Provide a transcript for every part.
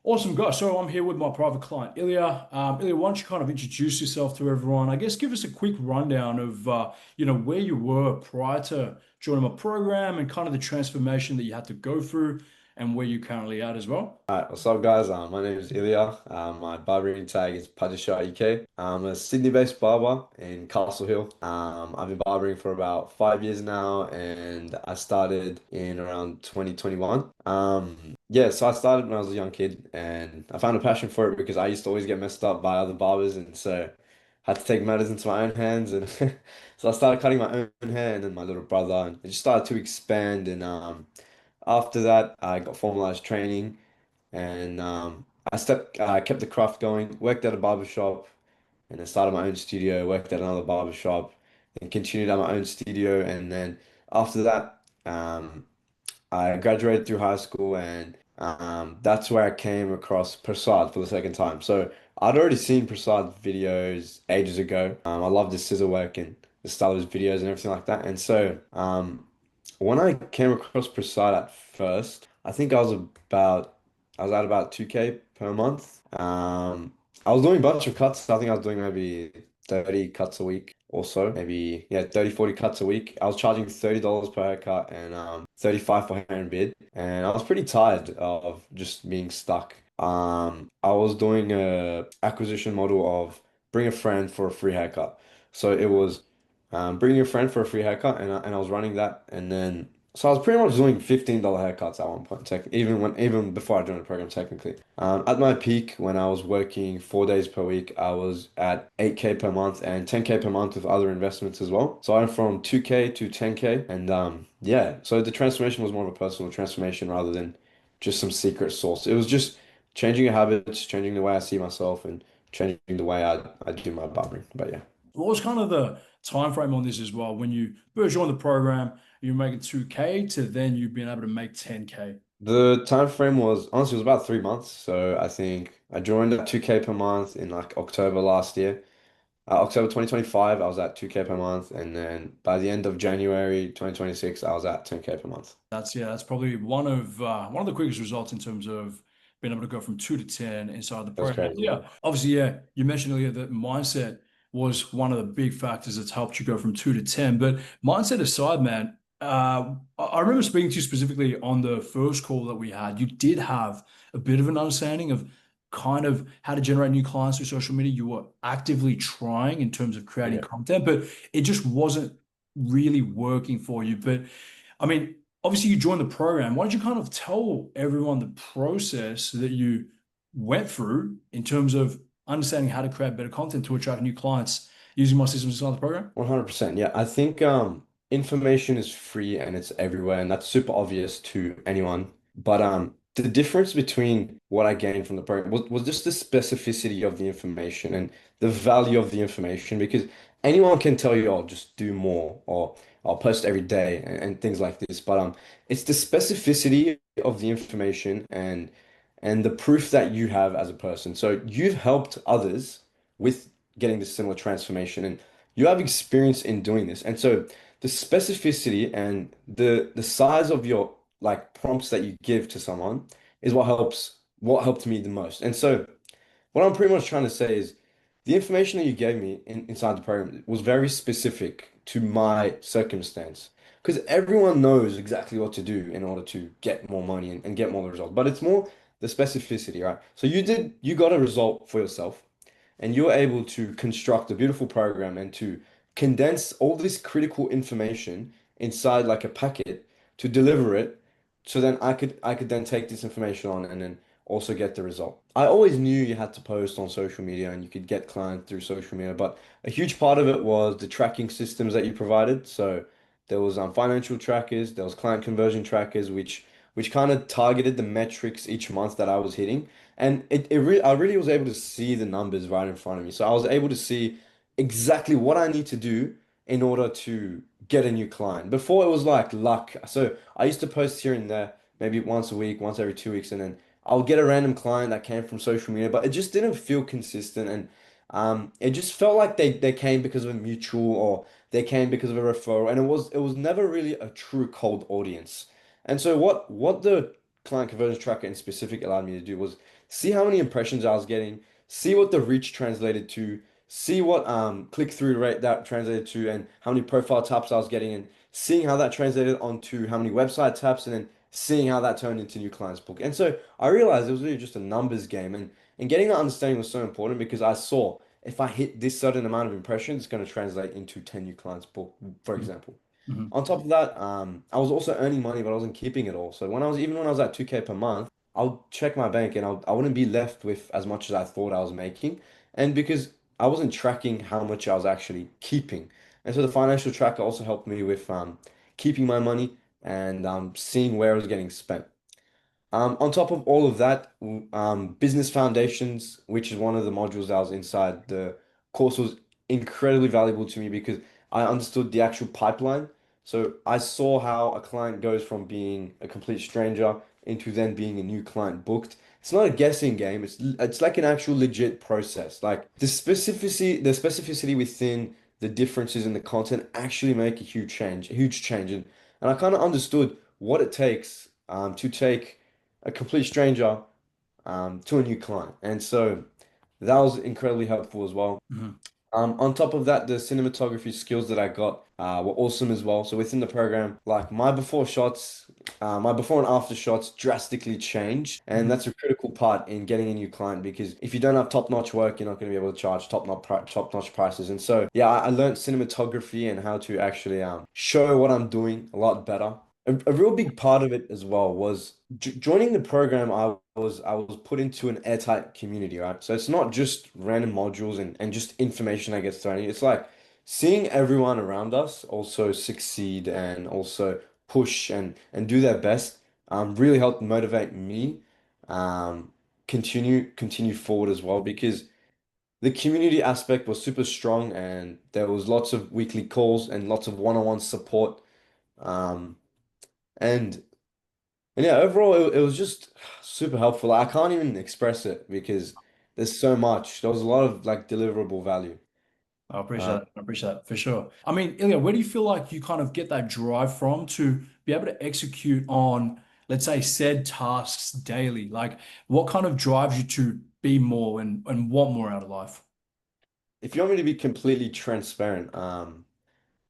Awesome, guys. So I'm here with my private client, Ilya. Ilya, why don't you kind of introduce yourself to everyone? I guess give us a quick rundown of where you were prior to joining my program and kind of the transformation that you had to go through and where you're currently at as well. Alright, what's up, guys? My name is Elia. My barbering tag is Padishah UK. I'm a Sydney-based barber in Castle Hill. I've been barbering for about 5 years now, and I started in around 2021. Yeah, so I started when I was a young kid, and I found a passion for it because I used to always get messed up by other barbers, and so I had to take matters into my own hands, and so I started cutting my own hair, and then my little brother, and it just started to expand, and after that, I got formalized training. And I kept the craft going, worked at a barber shop, and then started my own studio, worked at another barber shop, and continued at my own studio. And then after that, I graduated through high school, and that's where I came across Prasad for the second time. So I'd already seen Prasad videos ages ago. I loved his scissor work and the style of his videos and everything like that. And so when I came across Prasad at first, I was at about 2K per month. I was doing a bunch of cuts. I think I was doing maybe 30 cuts a week or so. Maybe, yeah, 30, 40 cuts a week. I was charging $30 per haircut and 35 for hair and beard. And I was pretty tired of just being stuck. I was doing a acquisition model of bring a friend for a free haircut. So it was bring your friend for a free haircut, and I was running that, and then so I was pretty much doing $15 haircuts at one point, even before I joined the program technically. At my peak, when I was working 4 days per week, I was at 8K per month and 10K per month with other investments as well. So I went from 2K to 10K, and yeah, so the transformation was more of a personal transformation rather than just some secret sauce. It was just changing your habits, changing the way I see myself, and changing the way I do my barbering. But yeah. What was kind of the time frame on this as well? When you first joined the program, you were making 2K to then you've been able to make 10K. The time frame was honestly it was about 3 months. So I think I joined at 2K per month in like October last year. October 2025, I was at 2K per month, and then by the end of January 2026, I was at 10K per month. That's probably one of the quickest results in terms of being able to go from 2 to 10 inside the That's program. crazy. Yeah, obviously, yeah. You mentioned earlier that mindset was one of the big factors that's helped you go from 2 to 10. But mindset aside, man, I remember speaking to you specifically on the first call that we had. You did have a bit of an understanding of kind of how to generate new clients through social media. You were actively trying in terms of creating Yeah. content, but it just wasn't really working for you. But I mean, obviously you joined the program. Why don't you kind of tell everyone the process that you went through in terms of understanding how to create better content to attract new clients using my systems inside the program? 100%. Yeah, I think information is free and it's everywhere, and that's super obvious to anyone. But the difference between what I gained from the program was just the specificity of the information and the value of the information, because anyone can tell you, oh, just do more, or I'll post every day, and things like this. But it's the specificity of the information and the proof that you have as a person. So you've helped others with getting this similar transformation, and you have experience in doing this. And so the specificity and the size of your like prompts that you give to someone is what helped me the most. And so what I'm pretty much trying to say is the information that you gave me inside the program was very specific to my circumstance. Because everyone knows exactly what to do in order to get more money and get more results. But it's more the specificity, right? So you got a result for yourself, and you're able to construct a beautiful program and to condense all this critical information inside like a packet to deliver it, so then I could then take this information on and then also get the result. I always knew you had to post on social media and you could get clients through social media, but a huge part of it was the tracking systems that you provided. So there was financial trackers, there was client conversion trackers, which kind of targeted the metrics each month that I was hitting. And I really was able to see the numbers right in front of me. So I was able to see exactly what I need to do in order to get a new client. Before it was like luck. So I used to post here and there, maybe once a week, once every 2 weeks, and then I'll get a random client that came from social media, but it just didn't feel consistent, and it just felt like they came because of a mutual, or they came because of a referral, and it was never really a true cold audience. And so what the client conversion tracker in specific allowed me to do was see how many impressions I was getting, see what the reach translated to, see what click-through rate that translated to, and how many profile taps I was getting, and seeing how that translated onto how many website taps, and then seeing how that turned into new clients book. And so I realized it was really just a numbers game, and getting that understanding was so important because I saw if I hit this certain amount of impressions, it's going to translate into 10 new clients book, for example. Mhm. On top of that, I was also earning money, but I wasn't keeping it all. So when I was at 2K per month, I'll check my bank and I wouldn't be left with as much as I thought I was making. And because I wasn't tracking how much I was actually keeping. And so the financial tracker also helped me with keeping my money and seeing where it was getting spent. On top of all of that, business foundations, which is one of the modules that was inside the course, was incredibly valuable to me because I understood the actual pipeline. So I saw how a client goes from being a complete stranger into then being a new client booked. It's not a guessing game. It's like an actual legit process. Like the specificity within the differences in the content actually make a huge change. And I kind of understood what it takes to take a complete stranger to a new client. And so that was incredibly helpful as well. Mhm. On top of that, the cinematography skills that I got were awesome as well. So within the program, like my before and after shots drastically changed. And Mhm. that's a critical part in getting a new client because if you don't have top-notch work, you're not going to be able to charge top-notch prices. And so, yeah, I learned cinematography and how to actually show what I'm doing a lot better. A real big part of it as well was joining the program. I was put into an airtight community, right? So it's not just random modules and just information that gets thrown in. It's like seeing everyone around us also succeed and also push and do their best. Really helped motivate me um, continue forward as well because the community aspect was super strong and there was lots of weekly calls and lots of one-on-one support. Um, and and yeah, overall, it was just super helpful. I can't even express it because there's so much. There was a lot of like deliverable value. I appreciate Uh, that. I appreciate that for sure. I mean, Ilya, where do you feel like you kind of get that drive from to be able to execute on, let's say, said tasks daily? Like, what kind of drives you to be more and want more out of life? if you want me to be completely transparent,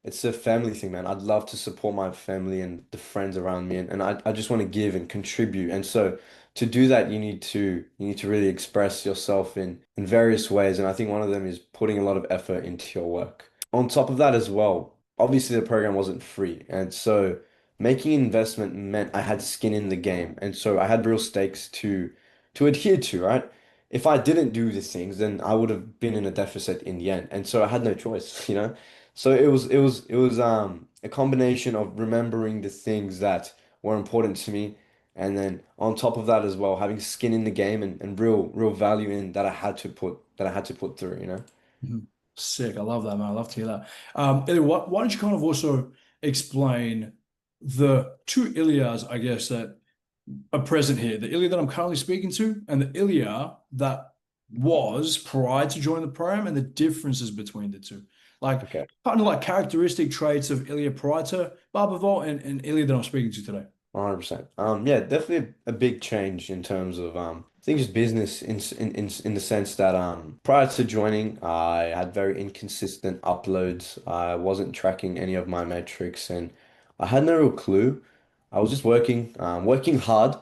it's a family thing, man. I'd love to support my family and the friends around me, and I just want to give and contribute. And so to do that, you need to really express yourself in various ways. And I think one of them is putting a lot of effort into your work. On top of that as well, obviously the program wasn't free, and so making an investment meant I had skin in the game, and so I had real stakes to adhere to, right? If I didn't do these things, then I would have been in a deficit in the end, and so I had no choice, you know. So it was a combination of remembering the things that were important to me and then on top of that as well having skin in the game and real value in that I had to put through, you know? Mhm. Sick. I love that, man. I love to hear that. Ilya, why don't you kind of also explain the two Ilias, I guess, that are present here, the Ilya that I'm currently speaking to, and the Ilya that was prior to joining the program, and the differences between the two. Like, Okay. kind of like characteristic traits of Ilya prior to Barbavol and Ilya that I'm speaking to today. 100%. Yeah, definitely a big change in terms of I think just business in the sense that prior to joining, I had very inconsistent uploads. I wasn't tracking any of my metrics and I had no real clue. I was just working hard,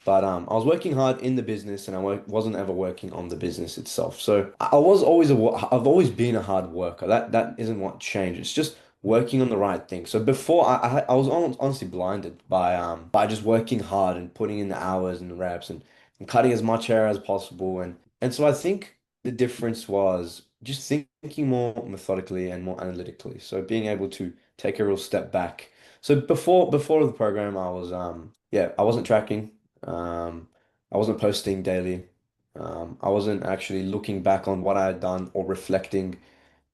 but I was working hard in the business and wasn't ever working on the business itself. So I've always been a hard worker. That isn't what changed. It's just working on the right thing. So before I was honestly blinded by just working hard and putting in the hours and the reps and cutting as much hair as possible and so I think the difference was just thinking more methodically and more analytically. So being able to take a real step back. So before the program I was yeah, I wasn't tracking. I wasn't posting daily. I wasn't actually looking back on what I had done or reflecting.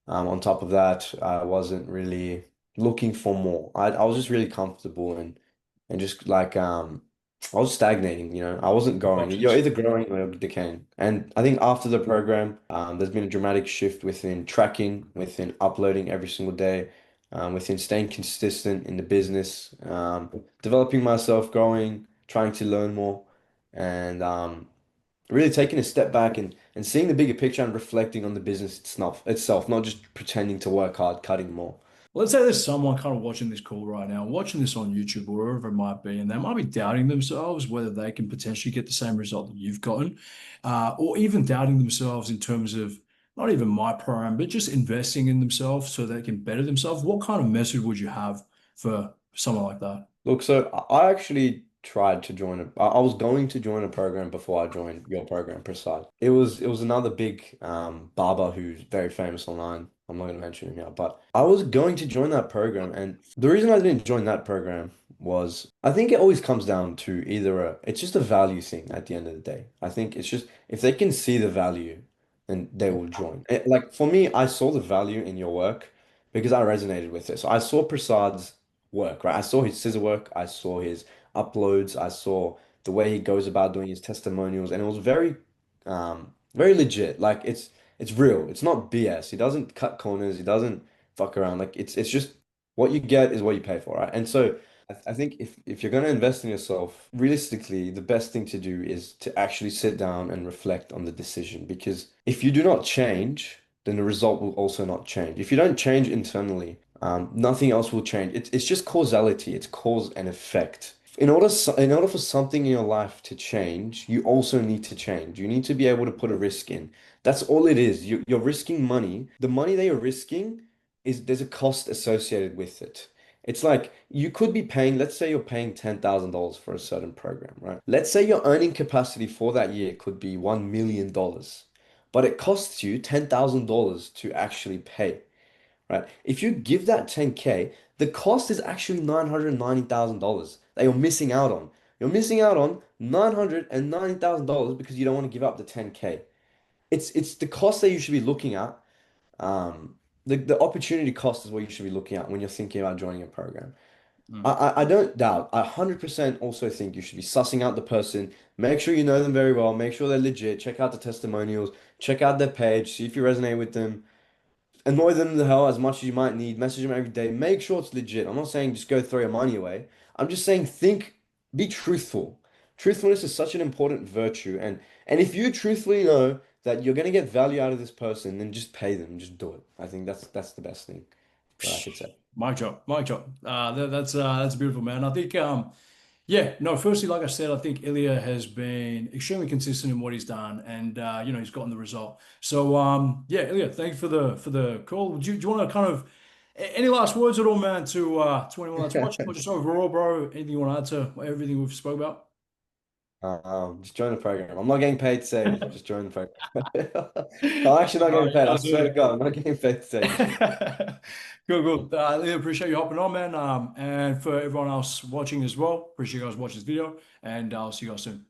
On top of that, I wasn't really looking for more. I was just really comfortable and just like I was stagnating, you know. I wasn't growing. You're Options. either growing or you're decaying. And I think after the program, there's been a dramatic shift within tracking, within uploading every single day, within staying consistent in the business, developing myself, growing, trying to learn more, and really taking a step back and seeing the bigger picture and reflecting on the business itself, not just pretending to work hard, cutting more. Let's say there's someone kind of watching this call right now, watching this on YouTube or wherever it might be, and they might be doubting themselves whether they can potentially get the same result that you've gotten, or even doubting themselves in terms of not even my program, but just investing in themselves so they can better themselves. What kind of message would you have for someone like that? Look, so I actually tried to join I was going to join a program before I joined your program, Prasad. It was another big barber who's very famous online. I'm not going to mention him here, but I was going to join that program, and the reason I didn't join that program was I think it always comes down to it's just a value thing at the end of the day. I think it's just if they can see the value, then they will join. Like for me, I saw the value in your work because I resonated with it. So I saw Prasad's work, right? I saw his scissor work, I saw his uploads, I saw the way he goes about doing his testimonials, and it was very legit. Like it's real. It's not BS. He doesn't cut corners, he doesn't fuck around. Like it's just what you get is what you pay for, right? And so I think if you're gonna invest in yourself, realistically, the best thing to do is to actually sit down and reflect on the decision. Because if you do not change, then the result will also not change. If you don't change internally, nothing else will change. It's just causality. It's cause and effect. In order for something in your life to change, you also need to change. You need to be able to put a risk in. That's all it is. You're risking money. The money that you're risking is there's a cost associated with it. It's like you could be paying, let's say you're paying $10,000 for a certain program, right? Let's say your earning capacity for that year could be $1 million, but it costs you $10,000 to actually pay, right? If you give that 10K, the cost is actually $990,000 that you're missing out on. You're missing out on $990,000 because you don't want to give up the 10K. It's the cost that you should be looking at. Um, the opportunity cost is what you should be looking at when you're thinking about joining a program. I don't doubt. I 100% also think you should be sussing out the person. Make sure you know them very well. Make sure they're legit. Check out the testimonials. Check out their page. See if you resonate with them. Annoy them the hell as much as you might need. Message them every day. Make sure it's legit. I'm not saying just go throw your money away. I'm just saying be truthful. Truthfulness is such an important virtue. And if you truthfully know that you're gonna get value out of this person, then just pay them. Just do it. I think that's the best thing that I could say. Mic drop, mic drop. That's beautiful, man. I think yeah, no, firstly, like I said, I think Ilya has been extremely consistent in what he's done and he's gotten the result. So yeah, Ilya, thank you for the call. Do you want to kind of any last words at all, man, to anyone that's watching or just overall, bro? Anything you want to add to everything we've spoke about? Just join the program. I'm not getting paid to say this. Just join the program. I'm actually not getting You paid. I gotta do swear to it. God, I'm not getting paid to say this. Cool, cool. Ilya, appreciate you hopping on, man. And for everyone else watching as well, appreciate you guys watching this video, and I'll see you guys soon.